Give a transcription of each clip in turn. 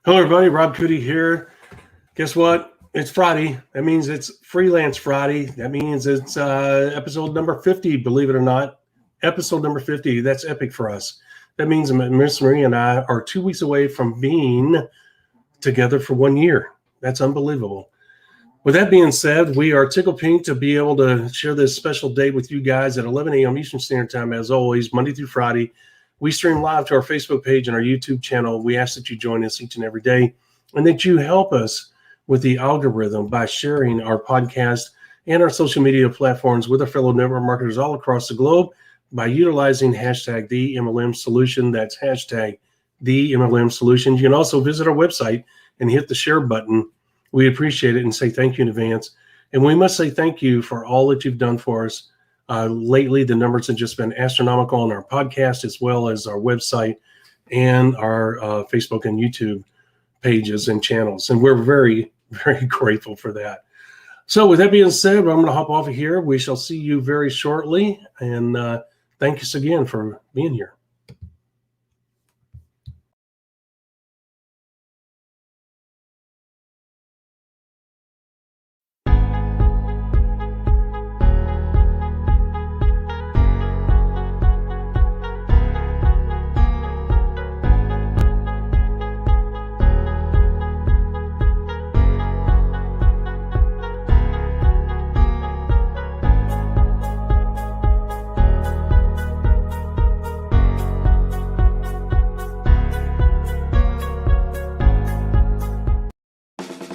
Hello, everybody. Rob Cootie here. Guess what? It's Friday. That means it's Freelance Friday. That means it's episode number 50, believe it or not. Episode number 50. That's epic for us. That means Miss Marie and I are 2 weeks away from being together for 1 year. That's unbelievable. With that being said, we are tickled pink to be able to share this special day with you guys at 11 a.m. Eastern Standard Time, as always, Monday through Friday. We stream live to our Facebook page and our YouTube channel. We ask that you join us each and every day and that you help us with the algorithm by sharing our podcast and our social media platforms with our fellow network marketers all across the globe by utilizing hashtag the MLM Solution. That's hashtag the MLM Solution. You can also visit our website and hit the share button. We appreciate it and say thank you in advance. And we must say thank you for all that you've done for us. Lately, the numbers have just been astronomical on our podcast, as well as our website and our Facebook and YouTube pages and channels. And we're very, very grateful for that. So with that being said, I'm going to hop off of here. We shall see you very shortly. And thanks again for being here.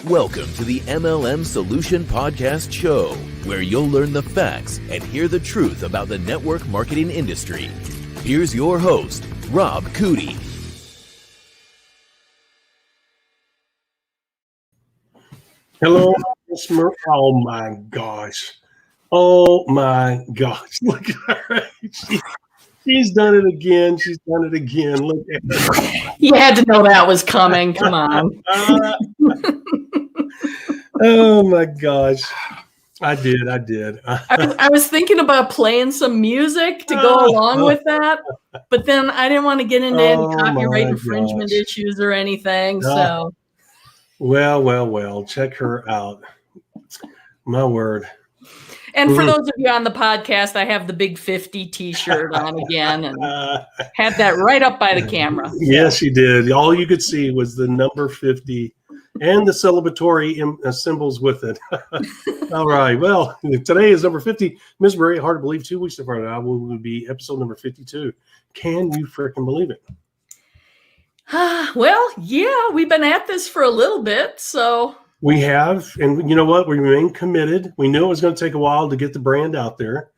Welcome to the MLM Solution Podcast Show, where you'll learn the facts and hear the truth about the network marketing industry. Here's your host, Rob Cootie. Hello, Miss Marie. Oh my gosh. Oh my gosh. Look at her. She's done it again. She's done it again. Look at her. You had to know that was coming. Come on. Oh my gosh. I did. I was thinking about playing some music to go along with that, but then I didn't want to get into any copyright infringement issues or anything. So, well, check her out. My word. And for those of you on the podcast, I have the Big 50 T-shirt on again, and had that right up by the camera. Yes, you did. All you could see was the number 50 and the celebratory symbols with it. All right. Well, today is number 50. Ms. Marie, hard to believe 2 weeks from now will be episode number 52. Can you freaking believe it? Well, yeah, we've been at this for a little bit, so. We have, and you know what? We remain committed. We knew it was going to take a while to get the brand out there,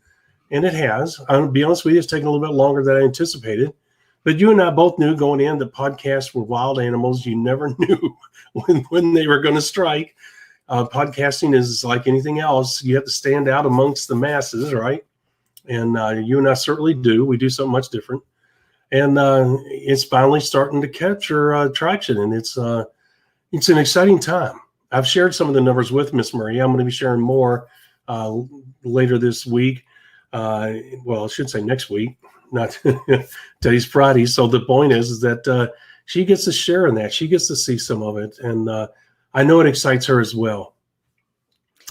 and it has. I'll be honest with you, it's taken a little bit longer than I anticipated. But you and I both knew going in that podcasts were wild animals. You never knew when they were going to strike. Podcasting is like anything else. You have to stand out amongst the masses, right? And you and I certainly do. We do something much different. And it's finally starting to capture traction, and it's an exciting time. I've shared some of the numbers with Miss Marie. I'm going to be sharing more later this week. Well, I should say next week, not today's Friday. So the point is that she gets to share in that. She gets to see some of it. And I know it excites her as well.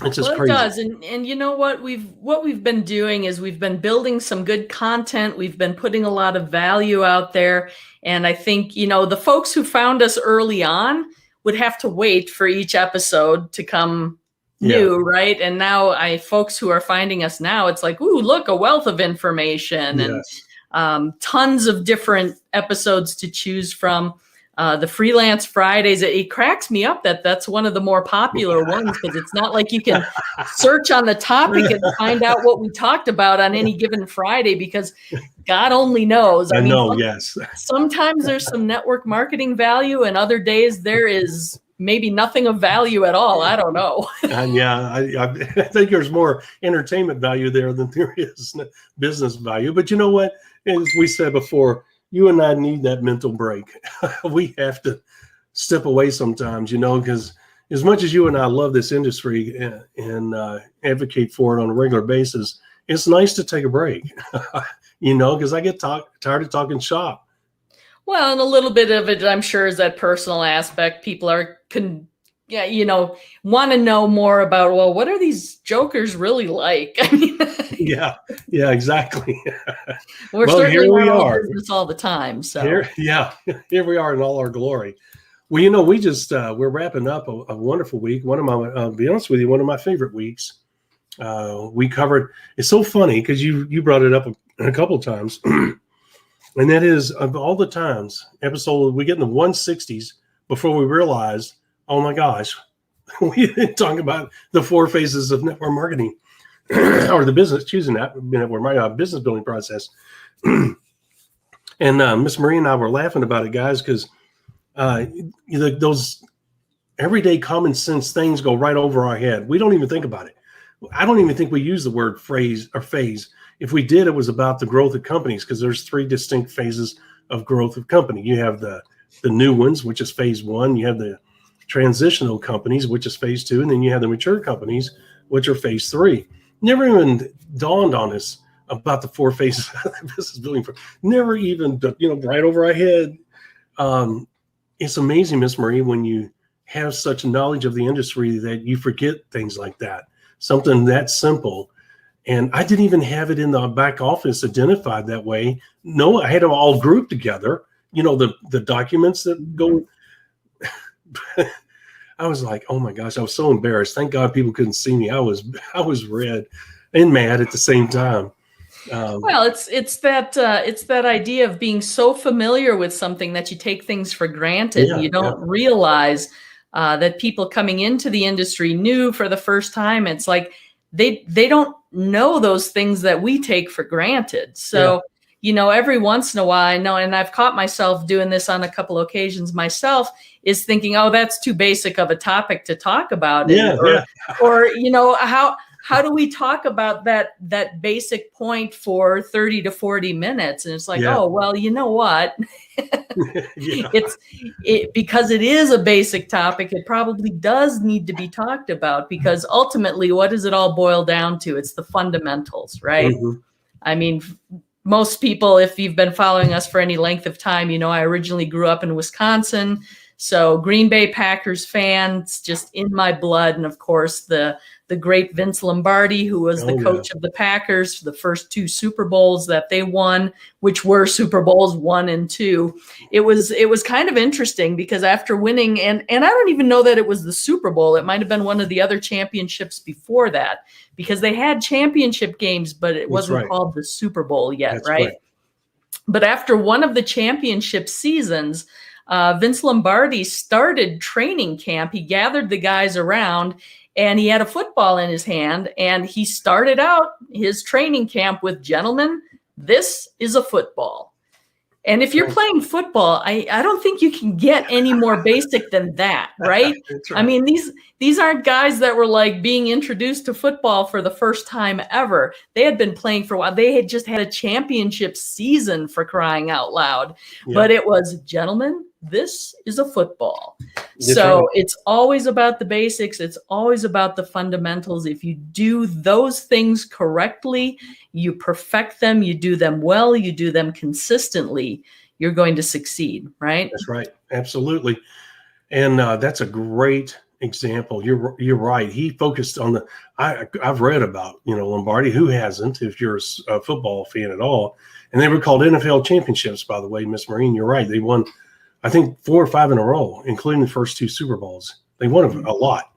It's just crazy. It does. And you know what we've been doing is we've been building some good content. We've been putting a lot of value out there. And I think, the folks who found us early on would have to wait for each episode to come new, right? And now folks who are finding us now, it's like, ooh, look, a wealth of information. Yes. And tons of different episodes to choose from. The Freelance Fridays, it cracks me up that's one of the more popular ones, because it's not like you can search on the topic and find out what we talked about on any given Friday, because God only knows. I mean, yes. Sometimes there's some network marketing value, and other days there is maybe nothing of value at all. I don't know. I think there's more entertainment value there than there is business value. But you know what? As we said before, you and I need that mental break. We have to step away sometimes, because as much as you and I love this industry and advocate for it on a regular basis, it's nice to take a break, because I get tired of talking shop. Well, and a little bit of it, I'm sure, is that personal aspect. People are, want to know more about, well, what are these jokers really like? I mean, Yeah, exactly. we're Well, certainly here we not all are. business all the time. So Here we are in all our glory. Well, we just we're wrapping up a wonderful week. One of my, I'll be honest with you, one of my favorite weeks. We covered. It's so funny because you brought it up a couple of times, and that is, of all the times episode we get in the 160s before we realize, oh my gosh, we didn't talk about the 4 phases of network marketing or the business choosing that my business building process. And Miss Marie and I were laughing about it, guys, because those everyday common sense things go right over our head. We don't even think about it. I don't even think we use the word phrase or phase. If we did, it was about the growth of companies, because there's 3 distinct phases of growth of company. You have the new ones, which is phase 1. You have the transitional companies, which is phase 2, and then you have the mature companies, which are phase 3. Never even dawned on us about the 4 phases of the business building. Never even, right over our head. It's amazing, Miss Marie, when you have such knowledge of the industry that you forget things like that. Something that simple. And I didn't even have it in the back office identified that way. No, I had them all grouped together. The documents that go. I was like, oh my gosh, I was so embarrassed. Thank God people couldn't see me. I was red and mad at the same time. Well, it's that idea of being so familiar with something that you take things for granted. Yeah, You don't realize that people coming into the industry new for the first time, it's like they don't know those things that we take for granted. So, every once in a while, I know, and I've caught myself doing this on a couple of occasions myself, is thinking, oh, that's too basic of a topic to talk about. Or how do we talk about that basic point for 30 to 40 minutes? And it's like, oh, well, you know what? Because it is a basic topic, it probably does need to be talked about, because ultimately, what does it all boil down to? It's the fundamentals, right? Mm-hmm. I mean, most people, if you've been following us for any length of time, I originally grew up in Wisconsin. So Green Bay Packers fans, just in my blood. And of course, the great Vince Lombardi, who was the coach of the Packers for the first 2 Super Bowls that they won, which were Super Bowls 1 and 2. It was kind of interesting, because after winning, and I don't even know that it was the Super Bowl. It might have been one of the other championships before that, because they had championship games, but it wasn't called the Super Bowl yet, right? But after one of the championship seasons, Vince Lombardi started training camp. He gathered the guys around, and he had a football in his hand, and he started out his training camp with, gentlemen, this is a football. And if you're playing football, I don't think you can get any more basic than that, right? I mean, these aren't guys that were like being introduced to football for the first time ever. They had been playing for a while. They had just had a championship season, for crying out loud. Yeah. But it was, gentlemen, this is a football. So it's always about the basics. It's always about the fundamentals. If you do those things correctly, you perfect them, you do them well, you do them consistently, you're going to succeed, right? That's right. Absolutely. And that's a great example. You're right. He focused on I've read about, Lombardi. Who hasn't, if you're a football fan at all? And they were called NFL championships, by the way, Miss Marine. You're right. They won, I think, 4 or 5 in a row, including the first 2 Super Bowls. They won a lot.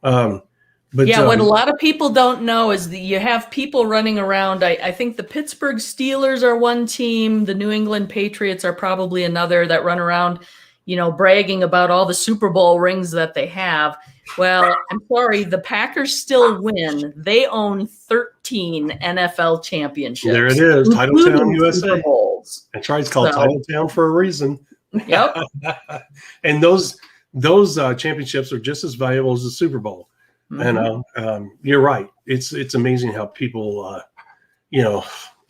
But what a lot of people don't know is that you have people running around. I think the Pittsburgh Steelers are one team. The New England Patriots are probably another that run around, bragging about all the Super Bowl rings that they have. Well, I'm sorry, the Packers still win. They own 13 NFL championships. There it is, Titletown, USA. Super Bowls. That's right. It's called Titletown for a reason. Yep. And those championships are just as valuable as the Super Bowl. Mm-hmm. And you're right. It's amazing how people,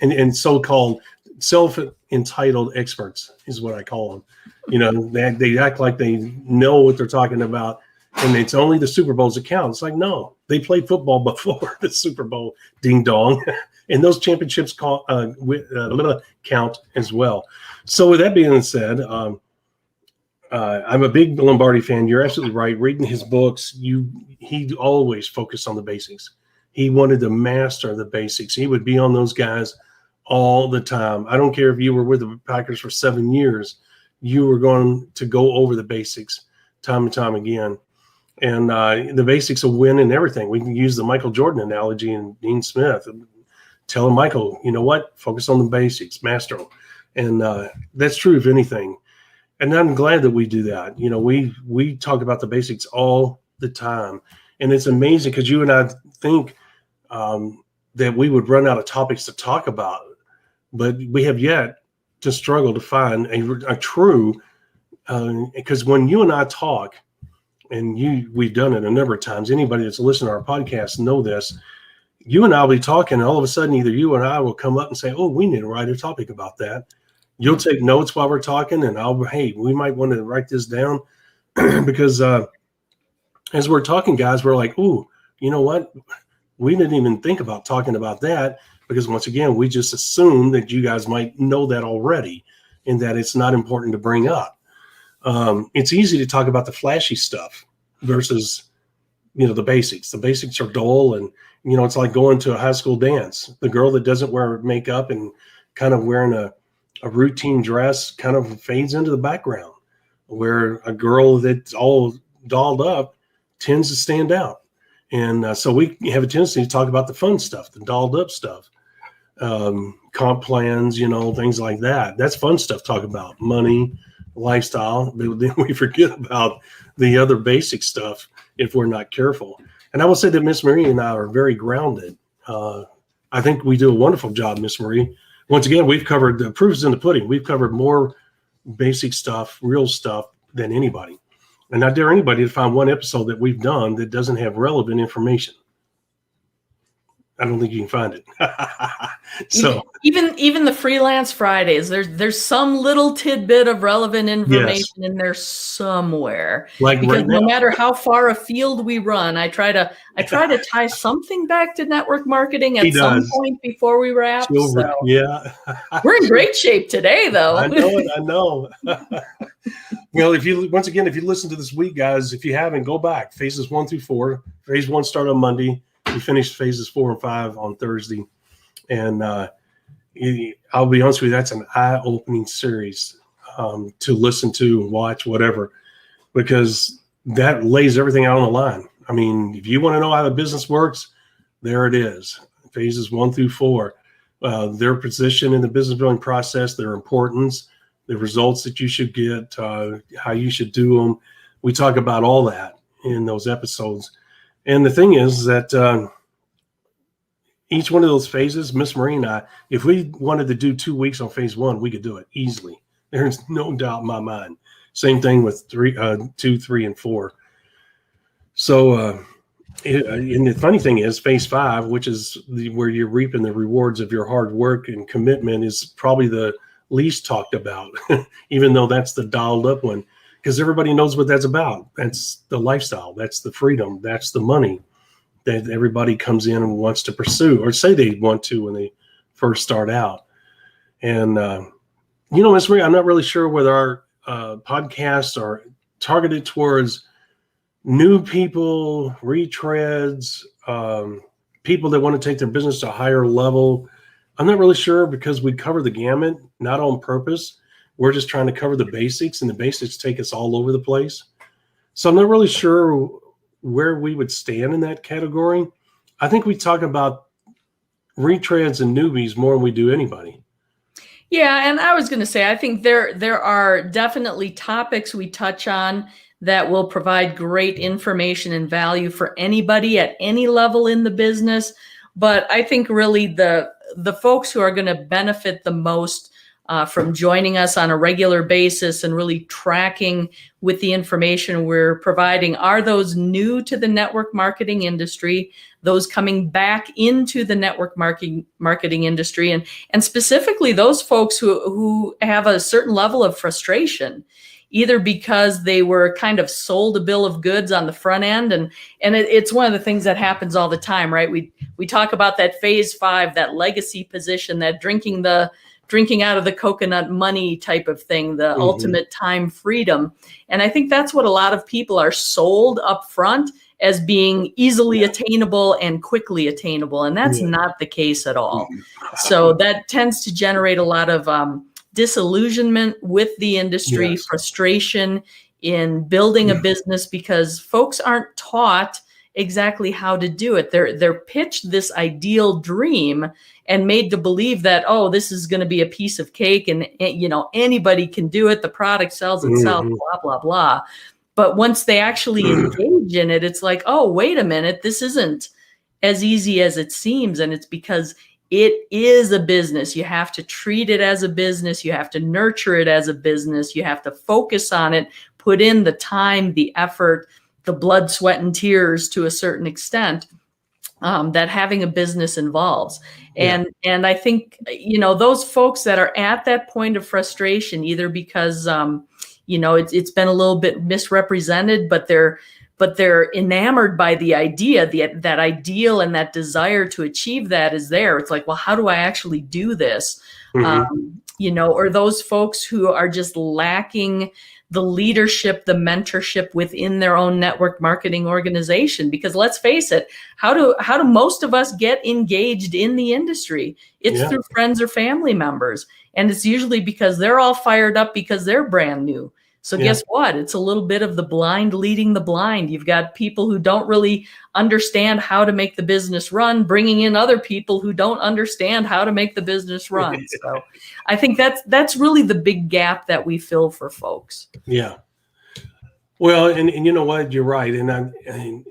and so-called self-entitled experts is what I call them. They act like they know what they're talking about, and it's only the Super Bowls that count. It's like, no, they played football before the Super Bowl, ding dong. And those championships count as well. So with that being said, I'm a big Lombardi fan. You're absolutely right. Reading his books, he always focused on the basics. He wanted to master the basics. He would be on those guys all the time. I don't care if you were with the Packers for 7 years, you were going to go over the basics time and time again. And the basics will win in everything. We can use the Michael Jordan analogy and Dean Smith. Tell him, Michael, you know what? Focus on the basics, master them. And that's true of anything. And I'm glad that we do that. You know, we talk about the basics all the time. And it's amazing because you and I think that we would run out of topics to talk about. But we have yet to struggle to find a true, because when you and I talk, and we've done it a number of times, anybody that's listening to our podcast know this, you and I will be talking, and all of a sudden either you and I will come up and say, oh, we need to write a topic about that. You'll take notes while we're talking, and hey, we might want to write this down because as we're talking, guys, we're like, ooh, you know what? We didn't even think about talking about that because once again, we just assume that you guys might know that already and that it's not important to bring up. It's easy to talk about the flashy stuff versus, you know, the basics. The basics are dull, and, you know, it's like going to a high school dance. The girl that doesn't wear makeup and kind of wearing a routine dress kind of fades into the background, where a girl that's all dolled up tends to stand out. And so we have a tendency to talk about the fun stuff, the dolled up stuff, comp plans, you know, things like that. That's fun stuff to talk about, money, lifestyle. But then we forget about the other basic stuff if we're not careful. And I will say that Miss Marie and I are very grounded. I think we do a wonderful job, Miss Marie. Once again, we've covered the proof is in the pudding. We've covered more basic stuff, real stuff than anybody. And I dare anybody to find one episode that we've done that doesn't have relevant information. I don't think you can find it. So even the Freelance Fridays, there's some little tidbit of relevant information in there somewhere. Like because right no now, matter how far afield we run, I try to tie something back to network marketing at some point before we wrap. So yeah. we're in great shape today, though. I know it. I know. Well, if you listen to this week, guys, if you haven't, go back. Phases 1 through 4. Phase 1 started on Monday. We finished phases 4 and 5 on Thursday. And I'll be honest with you, that's an eye-opening series to listen to, watch, whatever, because that lays everything out on the line. I mean, if you want to know how the business works, there it is. Phases 1 through 4. Their position in the business building process, their importance, the results that you should get, how you should do them. We talk about all that in those episodes. And the thing is that each one of those phases, Miss Marie and I, if we wanted to do 2 weeks on phase 1, we could do it easily. There's no doubt in my mind. Same thing with 2, 3, and 4. So, and the funny thing is, phase 5, which is where you're reaping the rewards of your hard work and commitment, is probably the least talked about, even though that's the dialed up one. Because everybody knows what that's about. That's the lifestyle. That's the freedom. That's the money that everybody comes in and wants to pursue, or say they want to when they first start out. And, you know, Ms. Marie, I'm not really sure whether our podcasts are targeted towards new people, retreads, people that want to take their business to a higher level. I'm not really sure because we cover the gamut, not on purpose. We're just trying to cover the basics, and the basics take us all over the place. So I'm not really sure where we would stand in that category. I think we talk about retreads and newbies more than we do anybody. Yeah, and I was going to say, I think there are definitely topics we touch on that will provide great information and value for anybody at any level in the business. But I think really the folks who are going to benefit the most from joining us on a regular basis and really tracking with the information we're providing are those new to the network marketing industry, those coming back into the network marketing industry, and specifically those folks who have a certain level of frustration either because they were kind of sold a bill of goods on the front end. And it's one of the things that happens all the time, right? We talk about that phase 5, that legacy position, that drinking out of the coconut money type of thing, the ultimate time freedom. And I think that's what a lot of people are sold up front as being easily attainable and quickly attainable. And that's not the case at all. So that tends to generate a lot of disillusionment with the industry, frustration in building a business, because folks aren't taught exactly how to do it. They're pitched this ideal dream and made to believe that, oh, this is going to be a piece of cake and, you know, anybody can do it. The product sells itself, blah, blah, blah. But once they actually engage in it, it's like, oh, wait a minute, this isn't as easy as it seems. And it's because it is a business. You have to treat it as a business. You have to nurture it as a business. You have to focus on it, put in the time, the effort, the blood, sweat, and tears to a certain extent that having a business involves. And I think, you know, those folks that are at that point of frustration, either because, you know, it's been a little bit misrepresented, but they're enamored by the idea, that ideal and that desire to achieve that is there. It's like, well, how do I actually do this? You know, or those folks who are just lacking the leadership, the mentorship within their own network marketing organization. Because let's face it, how do most of us get engaged in the industry? It's through friends or family members. And it's usually because they're all fired up because they're brand new. So guess what? It's a little bit of the blind leading the blind. You've got people who don't really understand how to make the business run, bringing in other people who don't understand how to make the business run. So I think that's really the big gap that we fill for folks. Yeah. Well, and you know what? You're right. And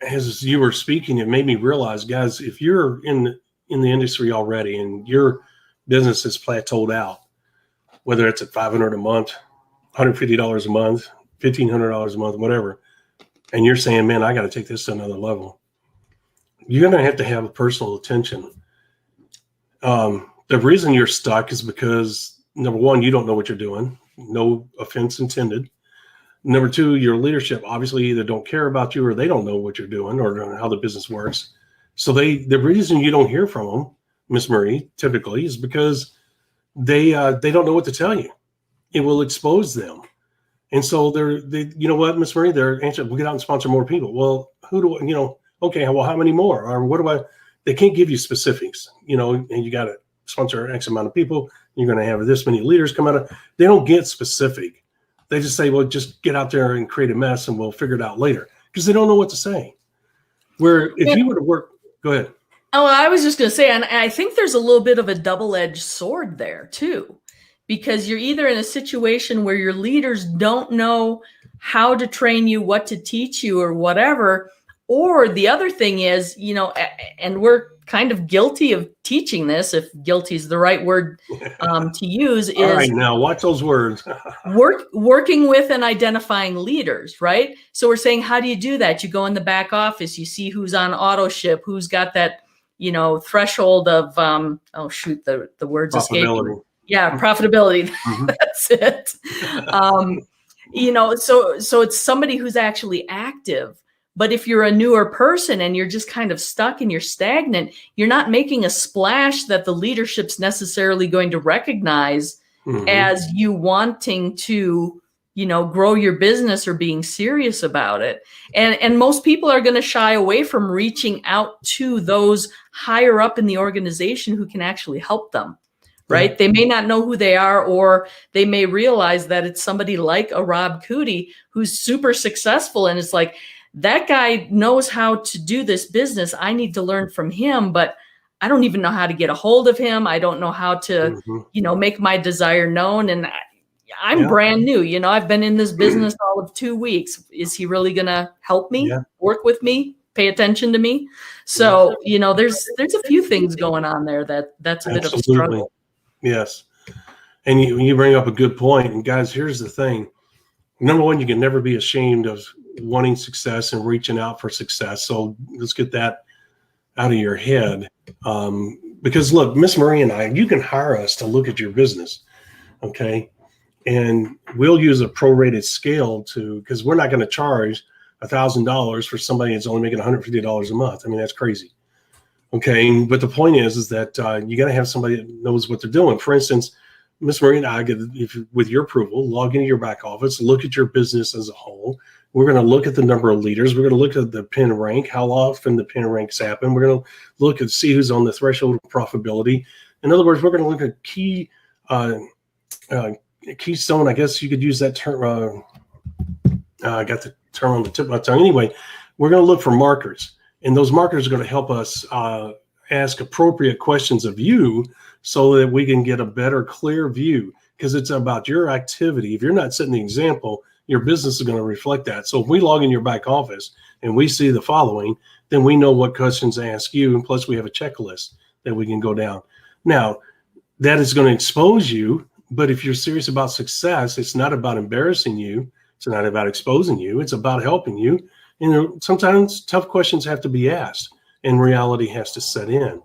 as you were speaking, it made me realize, guys, if you're in the industry already and your business is plateaued out, whether it's at $500 a month, $150 a month, $1,500 a month, whatever, and you're saying, man, I got to take this to another level, you're going to have a personal attention. The reason you're stuck is because, number one, you don't know what you're doing. No offense intended. Number two, your leadership obviously either don't care about you or they don't know what you're doing or how the business works. So the reason you don't hear from them, Miss Marie, typically is because they don't know what to tell you. It will expose them. And so they you know what, Miss Marie, they're anxious, we'll get out and sponsor more people. Well, who do I, you know, okay, well, how many more? Or they can't give you specifics, you know, and you got to sponsor X amount of people. You're going to have this many leaders come out of, they don't get specific. They just say, well, just get out there and create a mess and we'll figure it out later, because they don't know what to say. Where if you were to work, go ahead. Oh, I was just going to say, and I think there's a little bit of a double-edged sword there too. Because you're either in a situation where your leaders don't know how to train you, what to teach you or whatever. Or the other thing is, you know, and we're kind of guilty of teaching this, if guilty is the right word to use, is all right, now watch those words. working with and identifying leaders, right? So we're saying, how do you do that? You go in the back office, you see who's on auto ship, who's got that, you know, threshold of, the words escaping. Yeah, profitability. That's it. You know, so it's somebody who's actually active. But if you're a newer person and you're just kind of stuck and you're stagnant, you're not making a splash that the leadership's necessarily going to recognize as you wanting to, you know, grow your business or being serious about it. And most people are going to shy away from reaching out to those higher up in the organization who can actually help them. Right. They may not know who they are, or they may realize that it's somebody like a Rob Cootie who's super successful. And it's like, that guy knows how to do this business. I need to learn from him, but I don't even know how to get a hold of him. I don't know how to, you know, make my desire known. And I'm brand new. You know, I've been in this business all of 2 weeks. Is he really going to help me, work with me, pay attention to me? So, you know, there's a few things going on there that's a bit of a struggle. Yes. And you bring up a good point. And guys, here's the thing. Number one, you can never be ashamed of wanting success and reaching out for success. So let's get that out of your head. Because look, Miss Marie and I, you can hire us to look at your business. Okay. and we'll use a prorated scale because we're not going to charge $1,000 for somebody that's only making $150 a month. I mean, that's crazy. Okay, but the point is that you got to have somebody that knows what they're doing. For instance, Miss Marie and I, with your approval, log into your back office, look at your business as a whole. We're going to look at the number of leaders. We're going to look at the pin rank, how often the pin ranks happen. We're going to look and see who's on the threshold of profitability. In other words, we're going to look at keystone. I guess you could use that term. I got the term on the tip of my tongue. Anyway, we're going to look for markers. And those markers are going to help us ask appropriate questions of you so that we can get a better, clear view, because it's about your activity. If you're not setting the example, your business is going to reflect that. So if we log in your back office and we see the following, then we know what questions to ask you. And plus we have a checklist that we can go down. Now, that is going to expose you. But if you're serious about success, it's not about embarrassing you. It's not about exposing you. It's about helping you. Sometimes tough questions have to be asked and reality has to set in.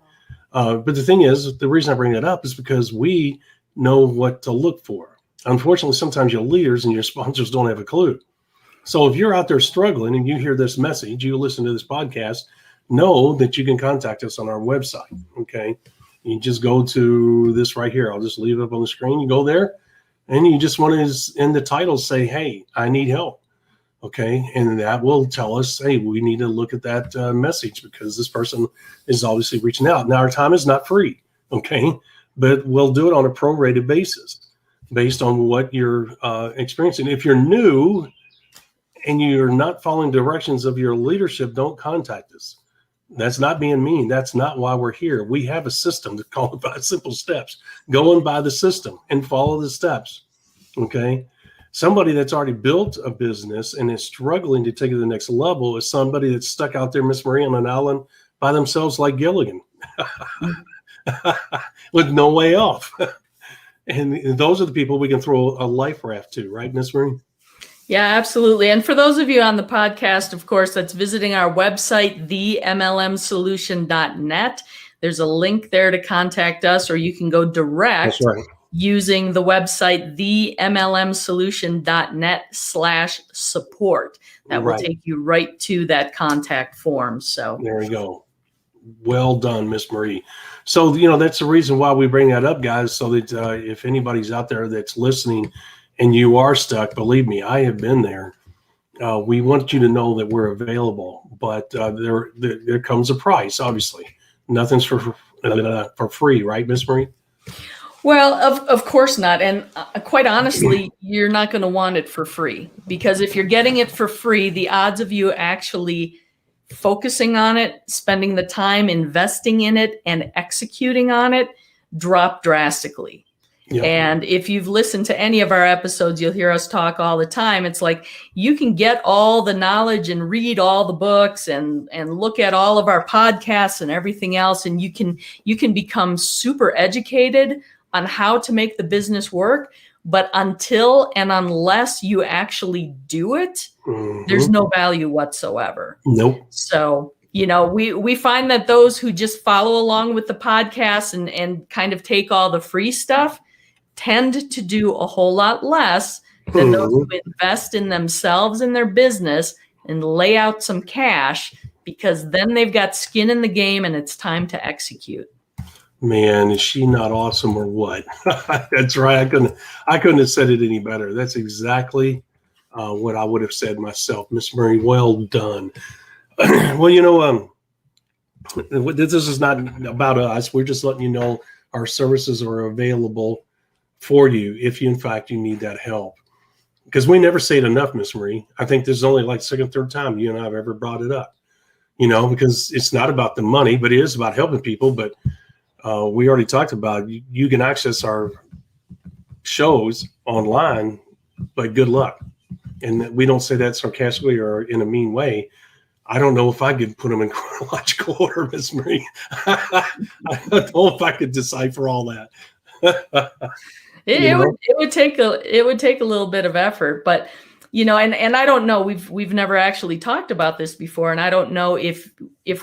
But the thing is, the reason I bring that up is because we know what to look for. Unfortunately, sometimes your leaders and your sponsors don't have a clue. So if you're out there struggling and you hear this message, you listen to this podcast, know that you can contact us on our website. Okay. You just go to this right here. I'll just leave it up on the screen. You go there and you just want to, in the title, say, hey, I need help. Okay. And that will tell us, hey, we need to look at that message because this person is obviously reaching out. Now, our time is not free. Okay. But we'll do it on a prorated basis based on what you're experiencing. If you're new and you're not following directions of your leadership, don't contact us. That's not being mean. That's not why we're here. We have a system to call it 5 simple steps. Go and buy the system and follow the steps. Okay. Somebody that's already built a business and is struggling to take it to the next level is somebody that's stuck out there, Miss Marie, on an island by themselves like Gilligan with no way off. And those are the people we can throw a life raft to, right, Miss Marie? Yeah, absolutely. And for those of you on the podcast, of course, that's visiting our website, themlmsolution.net. There's a link there to contact us, or you can go direct. That's right. Using the website, themlmsolution.net/support. That will take you right to that contact form. So there you go. Well done, Miss Marie. So, that's the reason why we bring that up, guys, so that if anybody's out there that's listening and you are stuck, believe me, I have been there. We want you to know that we're available, but there comes a price, obviously. Nothing's for free, right, Miss Marie? Well, of course not. And quite honestly, you're not going to want it for free, because if you're getting it for free, the odds of you actually focusing on it, spending the time investing in it and executing on it drop drastically. Yep. And if you've listened to any of our episodes, you'll hear us talk all the time. It's like you can get all the knowledge and read all the books and look at all of our podcasts and everything else. And you can become super educated on how to make the business work. But until and unless you actually do it, there's no value whatsoever. Nope. So, we find that those who just follow along with the podcast and kind of take all the free stuff tend to do a whole lot less than those who invest in themselves and their business and lay out some cash, because then they've got skin in the game and it's time to execute. Man, is she not awesome or what? That's right. I couldn't have said it any better. That's exactly what I would have said myself. Miss Marie, well done. Well, this is not about us. We're just letting you know our services are available for you if you need that help. Because we never say it enough, Miss Marie. I think this is only like second, third time you and I have ever brought it up. Because it's not about the money, but it is about helping people. But we already talked about you can access our shows online, but good luck. And we don't say that sarcastically or in a mean way. I don't know if I could put them in chronological order, Miss Marie. I don't know if I could decipher all that. It would take a little bit of effort, but and I don't know, we've never actually talked about this before, and I don't know if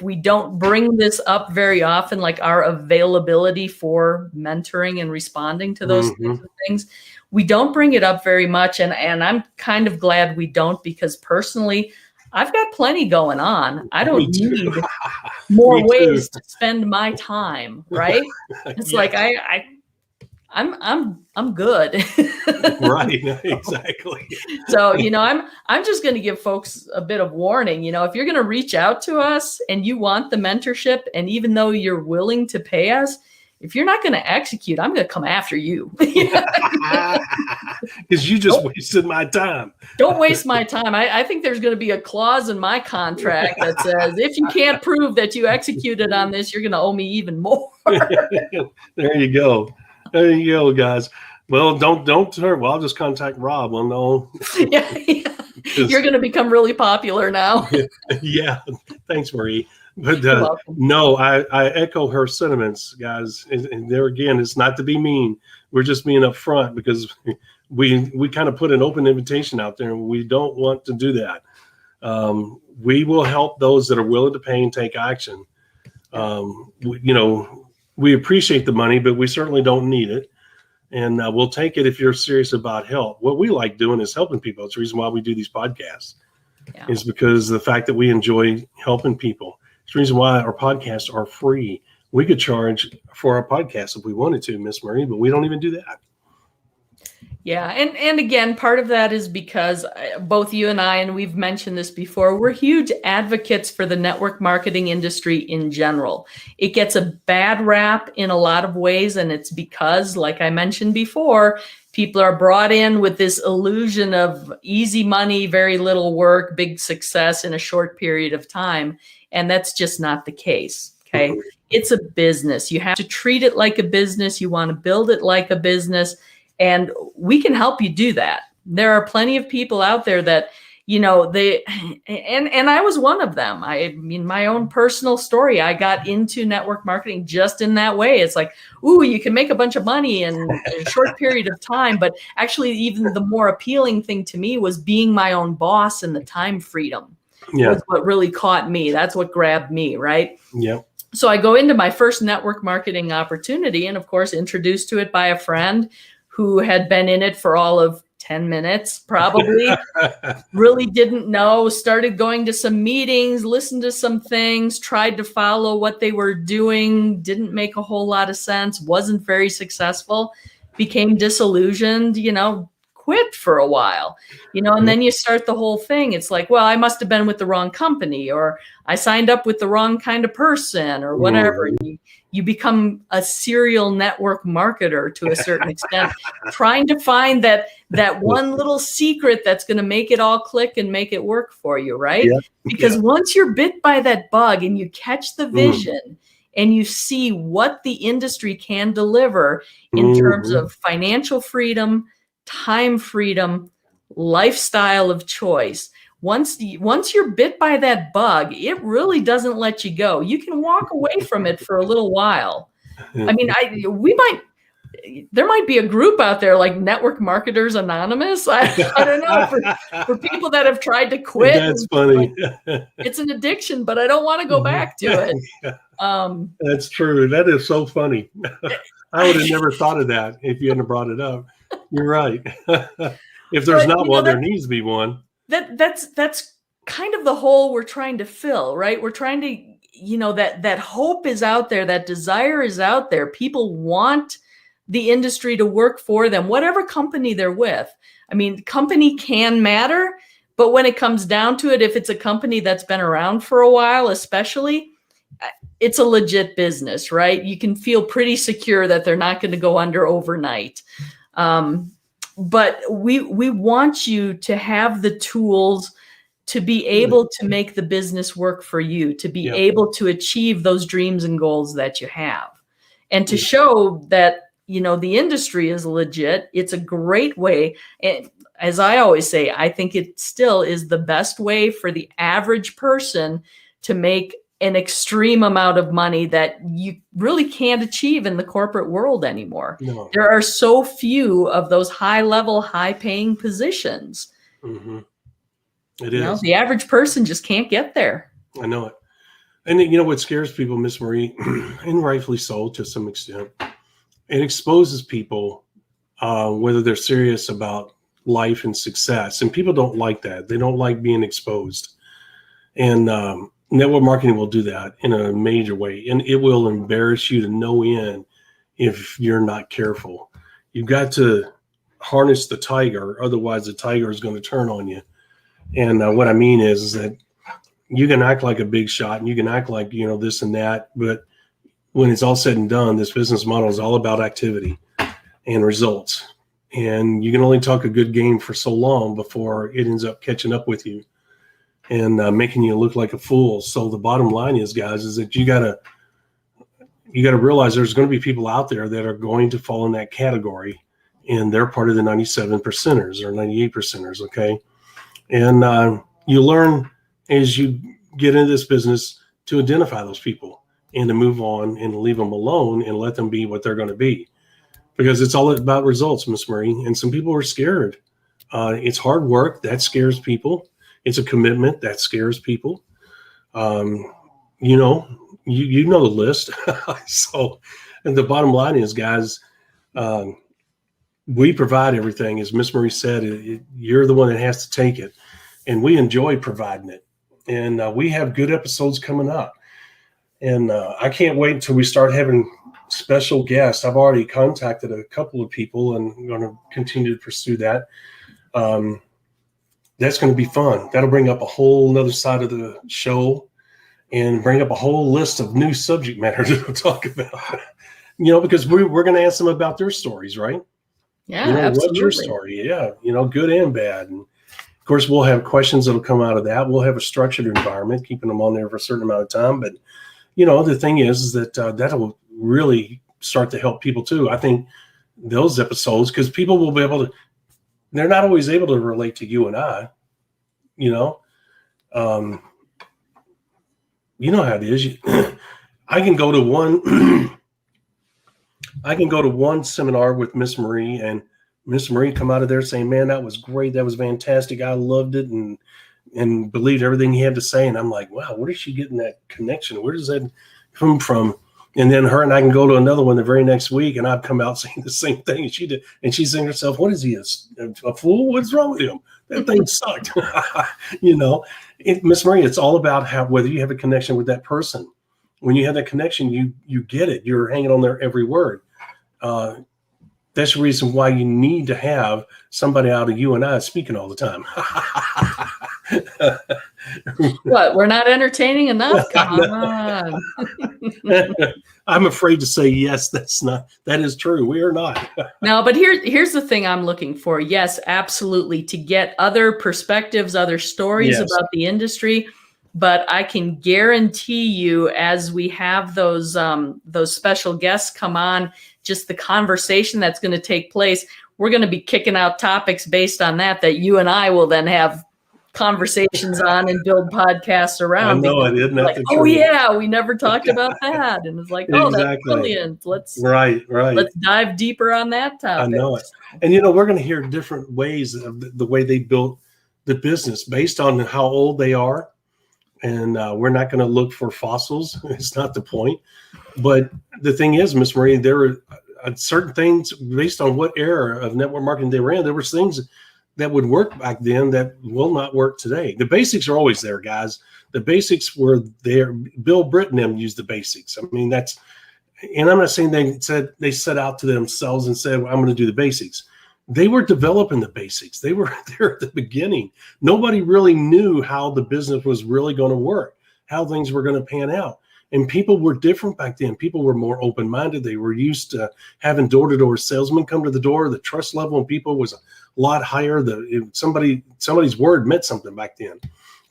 we don't bring this up very often, like our availability for mentoring and responding to those types of things. We don't bring it up very much, and I'm kind of glad we don't, because personally, I've got plenty going on. I don't need more ways to spend my time, right? It's like I'm good. Right, exactly. So, I'm just going to give folks a bit of warning. If you're going to reach out to us and you want the mentorship, and even though you're willing to pay us, if you're not going to execute, I'm going to come after you. Because you just wasted my time. Don't waste my time. I think there's going to be a clause in my contract that says if you can't prove that you executed on this, you're going to owe me even more. There you go. There you go, guys. Well, don't turn. Well, I'll just contact Rob. Well, no. Yeah. You're going to become really popular now. Yeah. Thanks, Marie. But no, I echo her sentiments, guys. And there again, it's not to be mean. We're just being upfront because we kind of put an open invitation out there, and we don't want to do that. We will help those that are willing to pay and take action. We appreciate the money, but we certainly don't need it. And we'll take it if you're serious about help. What we like doing is helping people. It's the reason why we do these podcasts. Is because the fact that we enjoy helping people. It's the reason why our podcasts are free. We could charge for our podcast if we wanted to, Miss Marie, but we don't even do that. Yeah. And again, part of that is because both you and I, and we've mentioned this before, we're huge advocates for the network marketing industry in general. It gets a bad rap in a lot of ways. And it's because, like I mentioned before, people are brought in with this illusion of easy money, very little work, big success in a short period of time. And that's just not the case. Okay. Mm-hmm. It's a business. You have to treat it like a business. You want to build it like a business. And we can help you do that. There are plenty of people out there that, and I was one of them. I mean, my own personal story, I got into network marketing just in that way. It's like, ooh, you can make a bunch of money in a short period of time. But actually, even the more appealing thing to me was being my own boss and the time freedom. Yeah. Was what really caught me. That's what grabbed me, right? Yeah. So I go into my first network marketing opportunity, and of course, introduced to it by a friend who had been in it for all of 10 minutes, probably, really didn't know, started going to some meetings, listened to some things, tried to follow what they were doing, didn't make a whole lot of sense, wasn't very successful, became disillusioned, quit for a while, and then you start the whole thing. It's like, well, I must have been with the wrong company, or I signed up with the wrong kind of person, or whatever. You become a serial network marketer to a certain extent, trying to find that one little secret that's going to make it all click and make it work for you, right? Yeah. Because once you're bit by that bug and you catch the vision and you see what the industry can deliver in terms of financial freedom, time freedom, lifestyle of choice. Once you're bit by that bug, it really doesn't let you go. You can walk away from it for a little while. I mean, there might be a group out there like Network Marketers Anonymous. I don't know, for people that have tried to quit. That's funny. It's an addiction, but I don't want to go back to it. That's true. That is so funny. I would have never thought of that if you hadn't brought it up. You're right. If there's not one, there needs to be one. That's kind of the hole we're trying to fill, right? We're trying to, that hope is out there, that desire is out there. People want the industry to work for them, whatever company they're with. I mean, company can matter, but when it comes down to it, if it's a company that's been around for a while, especially, it's a legit business, right? You can feel pretty secure that they're not going to go under overnight. But we want you to have the tools to be able to make the business work for you, to be able to achieve those dreams and goals that you have, and to show that, the industry is legit. It's a great way. And as I always say, I think it still is the best way for the average person to make an extreme amount of money that you really can't achieve in the corporate world anymore. No. There are so few of those high-level, high-paying positions. Mm-hmm. It is. The average person just can't get there. I know it. And what scares people, Miss Marie, and rightfully so to some extent, it exposes people whether they're serious about life and success. And people don't like that. They don't like being exposed. And network marketing will do that in a major way. And it will embarrass you to no end if you're not careful. You've got to harness the tiger, otherwise the tiger is going to turn on you. And what I mean is that you can act like a big shot and you can act like, this and that, but when it's all said and done, this business model is all about activity and results. And you can only talk a good game for so long before it ends up catching up with you and making you look like a fool. So the bottom line is, guys, is that you gotta realize there's going to be people out there that are going to fall in that category, and they're part of the 97 percenters or 98 percenters. Okay. And you learn as you get into this business to identify those people and to move on and leave them alone and let them be what they're going to be, because it's all about results, Miss Marie. And some people are scared. It's hard work. That scares people. It's a commitment that scares people. You know the list. So, and the bottom line is, guys, we provide everything. As Miss Marie said, you're the one that has to take it, and we enjoy providing it. And we have good episodes coming up. And I can't wait until we start having special guests. I've already contacted a couple of people and I'm going to continue to pursue that. That's going to be fun. That'll bring up a whole nother side of the show and bring up a whole list of new subject matter to talk about, because we're going to ask them about their stories, right? Yeah, absolutely. What's your story? Yeah. Good and bad. And of course, we'll have questions that'll come out of that. We'll have a structured environment, keeping them on there for a certain amount of time. But, the thing is that that'll really start to help people too. I think those episodes, because people will be able to, they're not always able to relate to you and I, you know how it is. I can go to one seminar with Miss Marie, and Miss Marie come out of there saying, man, that was great. That was fantastic. I loved it. And believed everything he had to say. And I'm like, wow, where is she getting that connection? Where does that come from? And then her and I can go to another one the very next week, and I'd come out saying the same thing as she did. And she's saying to herself, what is he, a fool? What's wrong with him? That thing sucked. Miss Marie, it's all about whether you have a connection with that person. When you have that connection, you get it. You're hanging on their every word. That's the reason why you need to have somebody out of you and I speaking all the time. What? We're not entertaining enough? Come on. I'm afraid to say yes. That is true. We are not. No, but here's the thing I'm looking for. Yes, absolutely. To get other perspectives, other stories about the industry. But I can guarantee you, as we have those special guests come on, just the conversation that's going to take place, we're going to be kicking out topics based on that you and I will then have conversations on and build podcasts around. I know it isn't. Like, oh yeah, we never talked about that, and it's like, oh, that's brilliant. Let's dive deeper on that topic. I know it, and we're going to hear different ways of the way they built the business based on how old they are. And we're not going to look for fossils. It's not the point. But the thing is, Miss Marie, there were certain things based on what era of network marketing they were in. There were things that would work back then that will not work today. The basics are always there, guys. The basics were there. Bill Britton used the basics. I mean, and I'm not saying they set out to themselves and said, well, I'm going to do the basics. They were developing the basics. They were there at the beginning. Nobody really knew how the business was really going to work, how things were going to pan out. And people were different back then. People were more open-minded. They were used to having door-to-door salesmen come to the door. The trust level in people was a lot higher. Somebody's word meant something back then.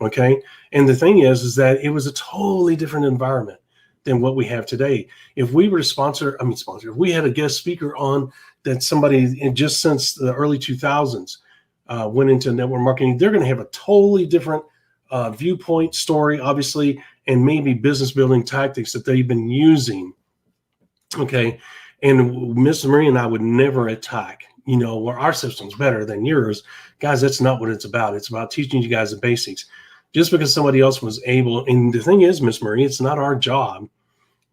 Okay. And the thing is that it was a totally different environment than what we have today. If we were to if we had a guest speaker on that somebody just since the early 2000s went into network marketing, they're going to have a totally different viewpoint, story, obviously, and maybe business building tactics that they've been using. Okay. And Miss Marie and I would never attack, where our system's better than yours. Guys, that's not what it's about. It's about teaching you guys the basics. Just because somebody else was able, and the thing is, Miss Marie, it's not our job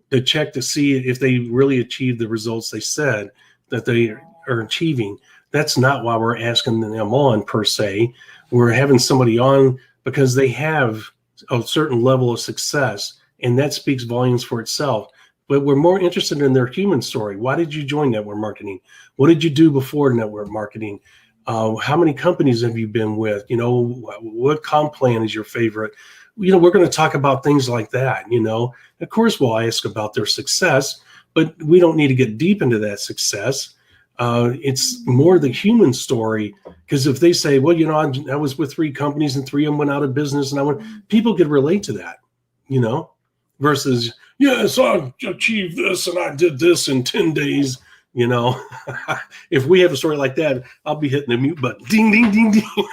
to check to see if they really achieved the results they said that they are achieving. That's not why we're asking them on per se. We're having somebody on because they have a certain level of success, and that speaks volumes for itself. But we're more interested in their human story. Why did you join network marketing? What did you do before network marketing? How many companies have you been with? What comp plan is your favorite? We're going to talk about things like that. Of course, we'll ask about their success, but we don't need to get deep into that success. It's more the human story, because if they say, well, I was with 3 companies and 3 of them went out of business, and people could relate to that, versus, yes, I achieved this and I did this in 10 days. If we have a story like that, I'll be hitting the mute button. Ding, ding, ding, ding.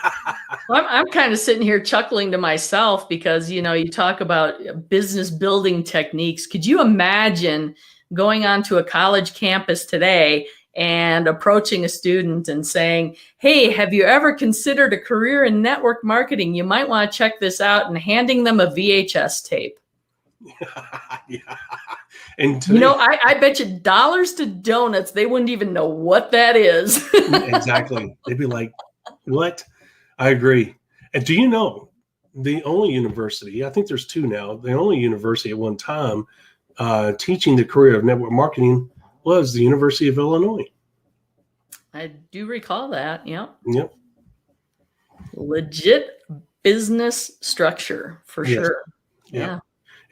Well, I'm kind of sitting here chuckling to myself because, you talk about business building techniques. Could you imagine going onto a college campus today and approaching a student and saying, hey, have you ever considered a career in network marketing? You might want to check this out, and handing them a VHS tape. Yeah. And today, I bet you dollars to donuts, they wouldn't even know what that is. Exactly. They'd be like, what? I agree. And do you know the only university, I think there's 2 now, the only university at one time teaching the career of network marketing was the University of Illinois. I do recall that. Yep. Legit business structure for sure. Yeah.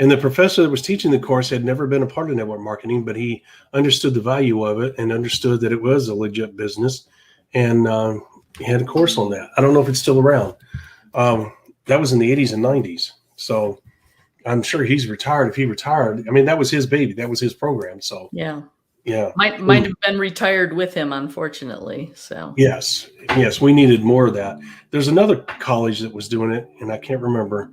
And the professor that was teaching the course had never been a part of network marketing, but he understood the value of it and understood that it was a legit business. And he had a course on that. I don't know if it's still around. That was in the 80s and 90s. So I'm sure he's retired. If he retired, that was his baby. That was his program. So yeah. Might have been retired with him, unfortunately. So yes, we needed more of that. There's another college that was doing it, and I can't remember.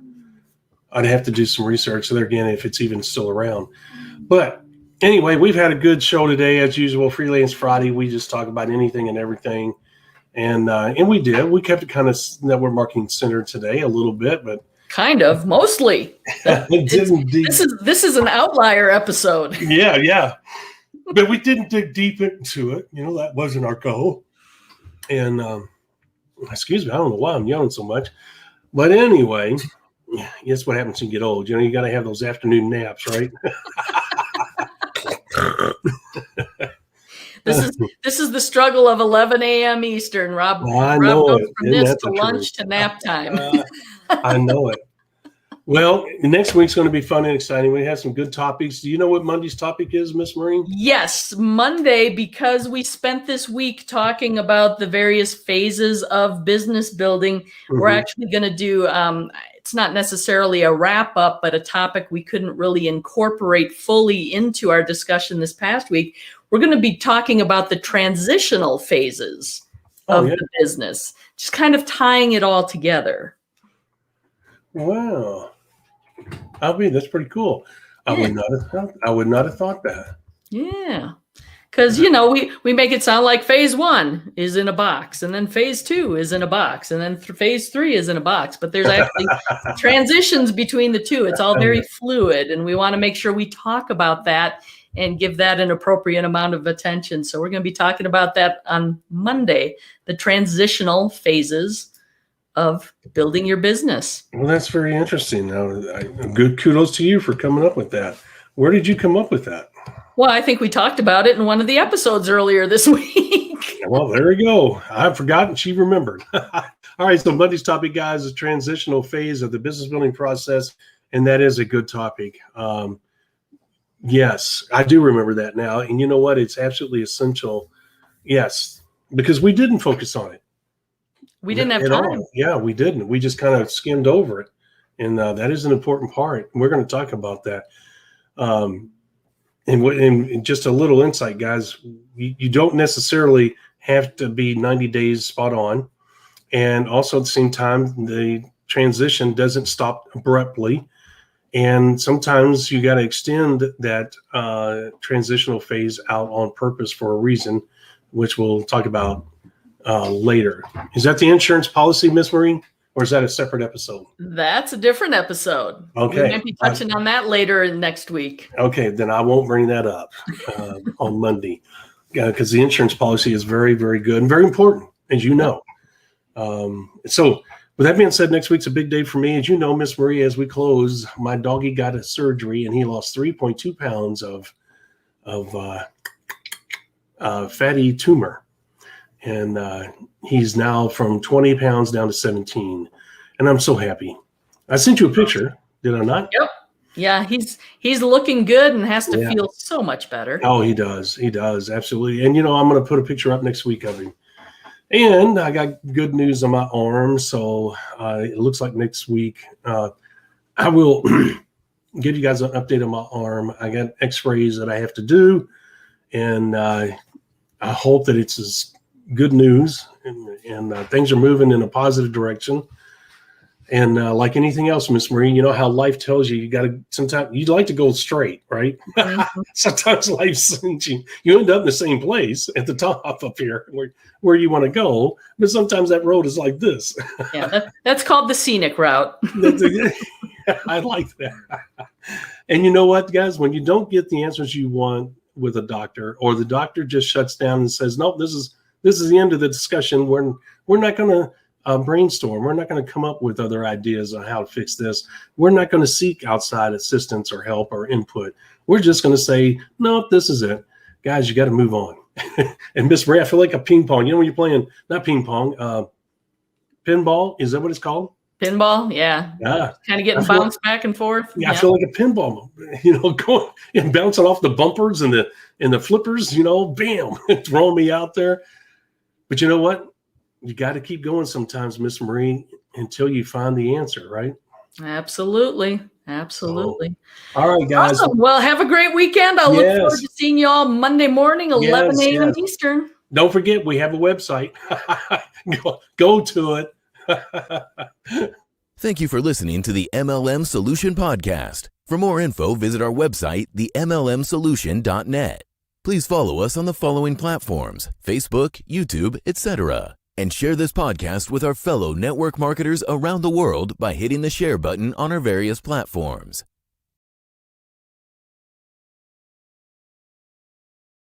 I'd have to do some research there again if it's even still around. But anyway, we've had a good show today as usual. Freelance Friday. We just talk about anything and everything, and we did. We kept it kind of network marketing centered today a little bit, but kind of mostly. This is an outlier episode. Yeah. But we didn't dig deep into it. That wasn't our goal. And excuse me, I don't know why I'm yelling so much. But anyway, that's what happens when you get old. You got to have those afternoon naps, right? This is the struggle of 11 a.m. Eastern. Rob goes from this to lunch to nap time. I know it. Well, next week's going to be fun and exciting. We have some good topics. Do you know what Monday's topic is, Miss Maureen? Yes, Monday, because we spent this week talking about the various phases of business building. Mm-hmm. We're actually going to do, it's not necessarily a wrap up, but a topic we couldn't really incorporate fully into our discussion this past week. We're going to be talking about the transitional phases of the business, just kind of tying it all together. Wow. That's pretty cool. I would not have thought that. Yeah. Because, we make it sound like phase 1 is in a box, and then phase 2 is in a box, and then phase 3 is in a box. But there's actually transitions between the 2. It's all very fluid, and we want to make sure we talk about that and give that an appropriate amount of attention. So we're going to be talking about that on Monday, the transitional phases of building your business. Well, that's very interesting. Good kudos to you for coming up with that. Where did you come up with that? Well, I think we talked about it in one of the episodes earlier this week. Well, there we go. I've forgotten. She remembered. All right. So Monday's topic, guys, is transitional phase of the business building process. And that is a good topic. Yes, I do remember that now. And you know what? It's absolutely essential. Yes, because we didn't focus on it. We didn't have time. Yeah, we didn't. We just kind of skimmed over it. And that is an important part. We're going to talk about that. And just a little insight, guys, you don't necessarily have to be 90 days spot on. And also at the same time, the transition doesn't stop abruptly. And sometimes you got to extend that transitional phase out on purpose for a reason, which we'll talk about later. Is that the insurance policy, Miss Maureen? Or is that a separate episode? That's a different episode. Okay. We might be touching on that later next week. Okay, then I won't bring that up on Monday. because the insurance policy is very, very good and very important, as you know. So with that being said, next week's a big day for me. As you know, Miss Marie, as we close, my doggy got a surgery and he lost 3.2 pounds of fatty tumor. And he's now from 20 pounds down to 17. And I'm so happy. I sent you a picture, did I not? Yep. Yeah, he's looking good and has to feel so much better. Oh, he does. He does. Absolutely. And, I'm going to put a picture up next week of him. And I got good news on my arm. So it looks like next week I will give you guys an update on my arm. I got x-rays that I have to do. And I hope that it's good news and things are moving in a positive direction. And like anything else, Miss Marie, you know how life tells you, you got to, sometimes you'd like to go straight, right? Mm-hmm. Sometimes life sends you end up in the same place at the top up here where you want to go. But sometimes that road is like this. Yeah, that's called the scenic route. I like that. And you know what, guys, when you don't get the answers you want with a doctor, or the doctor just shuts down and says, nope, this is the end of the discussion. We're not going to brainstorm. We're not going to come up with other ideas on how to fix this. We're not going to seek outside assistance or help or input. We're just going to say, no, this is it. Guys, you got to move on. And Miss Marie, I feel like a ping pong. You know when you're playing, not ping pong, pinball? Is that what it's called? Pinball, yeah. Kind of getting bounced back and forth. Yeah, I feel like a pinball, going and bouncing off the bumpers and the flippers, bam, throwing me out there. But you know what? You got to keep going sometimes, Miss Marie, until you find the answer, right? Absolutely. Absolutely. So, all right, guys. Awesome. Well, have a great weekend. I'll look forward to seeing you all Monday morning, 11 a.m. Eastern. Don't forget, we have a website. Go to it. Thank you for listening to the MLM Solution Podcast. For more info, visit our website, themlmsolution.net. Please follow us on the following platforms: Facebook, YouTube, etc. And share this podcast with our fellow network marketers around the world by hitting the share button on our various platforms.